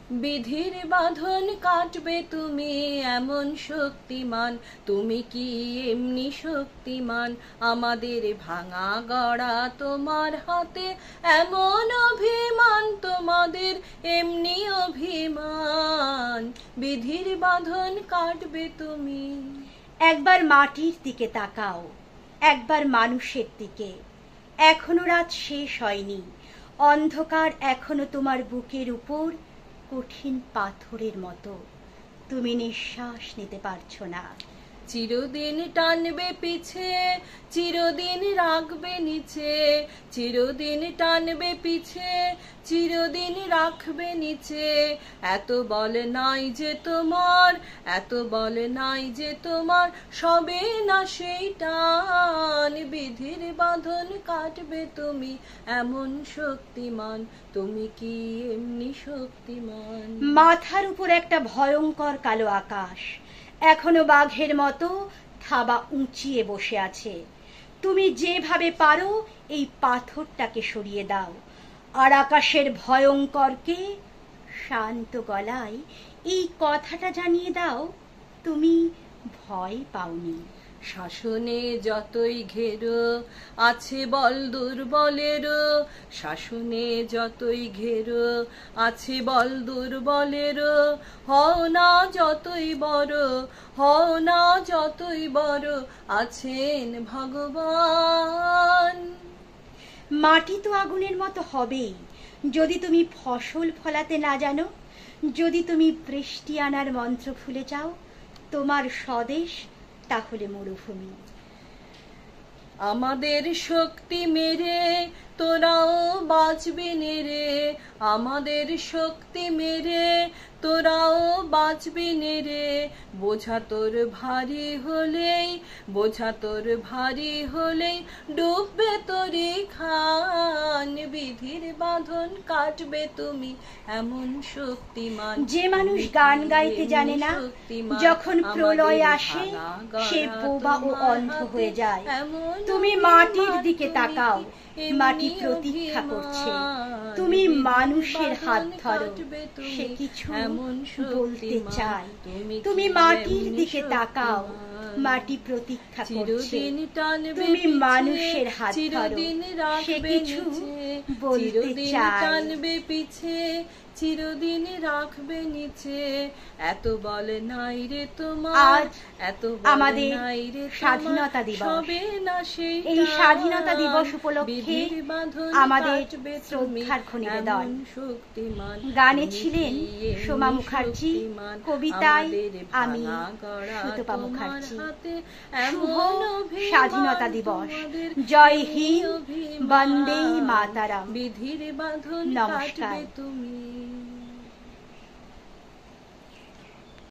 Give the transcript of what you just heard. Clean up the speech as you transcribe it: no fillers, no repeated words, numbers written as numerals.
বিধির বাঁধন কাটবে তুমি এমন শক্তিমান, তুমি কি এমনি শক্তিমান? আমাদের ভাঙা গড়া তোমার হাতে, এমন অভিমান তোমাদের এমনি অভিমান। বিধির বাঁধন কাটবে তুমি। একবার মাটির দিকে তাকাও, একবার মানুষের দিকে। এখনো রাত শেষ হয়নি, অন্ধকার এখনো তোমার বুকের উপর কঠিন পাথরের মতো। তুমি নিঃশ্বাস নিতে পারছো না। চিরদিন টানবে পিছে, চিরদিন রাখবে নিচে। চিরদিন টানবে পিছে, চিরদিন রাখবে নিচে। এত বল নাই যে তোমার, এত বল নাই যে তোমার, সবে না সেই টান। বিধির বাঁধন কাটবে তুমি এমন শক্তিমান, তুমি কি এমনি শক্তিমান? মাথার উপর একটা ভয়ঙ্কর কালো আকাশ এখনো বাঘের মতো থাবা উঁচিয়ে বসে আছে। তুমি যেভাবে পারো এই পাথরটাকে সরিয়ে দাও, আর আকাশের ভয়ঙ্করকে শান্ত গলায় এই কথাটা জানিয়ে দাও, তুমি ভয় পাওনি। শাসনে যতই ঘেরো আছে বল দুর্বলেরও, শাসনে যতই ঘেরো আছে বল দুর্বলেরও। হও না যতই বড়, হও না যতই বড়, আছেন ভগবান। মাটি তো আগুনের মতো হবেই যদি তুমি ফসল ফলাতে না জানো, যদি তুমি বৃষ্টি আনার মন্ত্র ভুলে যাও। তোমার স্বদেশ তাহলে মরুভূমি। আমাদের শক্তি মেরে তোরাও বাঁচবি নেরে, আমাদের শক্তি মেরে তোরাও বাঁচবি নেরে। বোঝা তোর ভারী হলেই, বোঝা তোর ভারী হলেই ডুববে তোরই খান। বিধির বাঁধন কাটবে তুমি এমন শক্তিমান। যে মানুষ গান গাইতে জানে না, যখন প্রলয় আসে সে বোবা ও অন্ধ হয়ে যায়। তুমি মাটির দিকে তাকাও, মাটি প্রতীক্ষা করছে। তুমি মানুষের হাত ধরো, সে কিছু বলতে চায়। তুমি মাটির দিকে তাকাও, মাটি প্রতীক্ষা করছে। তুমি মানুষের হাত ধরো, সে কিছু বলতে চায়। টানবে পিছে, চিরদিন রাখবে নিচে। এত বল নাই রে তোমার, এত আমাদের স্বাধীনতা দিবস। এই স্বাধীনতা দিবস উপলক্ষে আমাদের শ্রদ্ধার্ঘ্য নিবেদন। গানে ছিলেন সোমা মুখার্জি, কবিতায় আমি সুতপা মুখার্জি। শুভ স্বাধীনতা দিবস। জয় হিন্দ, বন্দে মাতরম। বিধির বাঁধন নমস্কার। তুমি।